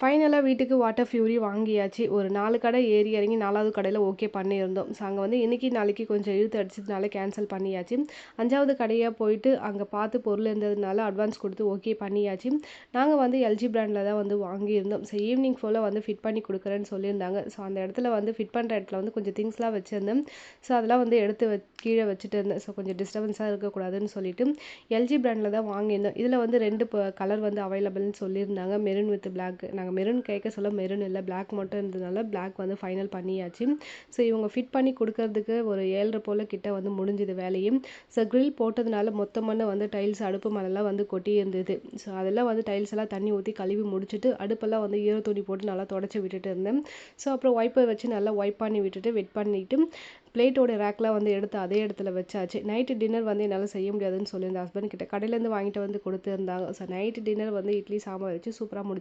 ஃபைனலாக வீட்டுக்கு water fury வாங்கியாச்சு. ஒரு 4 கடை ஏறி இறங்கி 4வது கடையில் ஓகே பண்ணியிருந்தோம். ஸோ அங்கே வந்து இன்றைக்கி நாளைக்கு கொஞ்சம் இழுத்து அடிச்சதுனால கேன்சல் பண்ணியாச்சு. 5வது கடையாக போயிட்டு அங்கே பார்த்து பொருள் இருந்ததுனால அட்வான்ஸ் கொடுத்து ஓகே பண்ணியாச்சு. நாங்கள் வந்து எல்ஜி பிராண்டில் தான் வந்து வாங்கியிருந்தோம். ஸோ ஈவினிங் ஃபுல்லாக வந்து ஃபிட் பண்ணி கொடுக்குறேன்னு சொல்லியிருந்தாங்க. ஸோ அந்த இடத்துல வந்து ஃபிட் பண்ணுற இடத்துல வந்து கொஞ்சம் திங்ஸ்லாம் வச்சுருந்தேன். ஸோ அதெல்லாம் வந்து எடுத்து கீழே வச்சுட்டு இருந்தேன். ஸோ கொஞ்சம் டிஸ்டர்பன்ஸாக இருக்கக்கூடாதுன்னு சொல்லிட்டு எல்ஜி பிராண்டில் தான் வாங்கியிருந்தோம். இதில் வந்து 2 கலர் வந்து அவைலபிள்னு சொல்லியிருந்தாங்க. Maroon with black. நாங்கள் மெரூன் கேட்க சொல்ல மெரூன் இல்லை, பிளாக் மட்டும் இருந்ததுனால பிளாக் வந்து ஃபைனல் பண்ணியாச்சு. ஸோ இவங்க ஃபிட் பண்ணி கொடுக்கறதுக்கு ஒரு 7:30 போல் கிட்ட வந்து முடிஞ்சுது வேலையும். ஸோ க்ரில் போட்டதுனால மொத்தமான வந்து டைல்ஸ் அடுப்பு மேலெல்லாம் வந்து கொட்டி இருந்தது. ஸோ அதெல்லாம் வந்து டைல்ஸ் எல்லாம் தண்ணி ஊற்றி கழுவி முடிச்சுட்டு அடுப்பெல்லாம் வந்து ஈர துணி போட்டு நல்லா தொடச்சி விட்டுட்டு இருந்தேன். ஸோ அப்புறம் வைப்பை வச்சு நல்லா வைப் பண்ணி விட்டுட்டு வெட் பண்ணிவிட்டு பிளேட்டோட ரேக்லாம் வந்து எடுத்து அதே இடத்துல வச்சாச்சு. நைட்டு டின்னர் வந்து என்னால் செய்ய முடியாதுன்னு சொல்லியிருந்தேன் ஹஸ்பண்ட் கிட்ட. கடையிலேருந்து வாங்கிட்டு வந்து கொடுத்துருந்தாங்க. ஸோ நைட்டு டின்னர் வந்து இட்லி சாம்பார் வச்சு சூப்பராக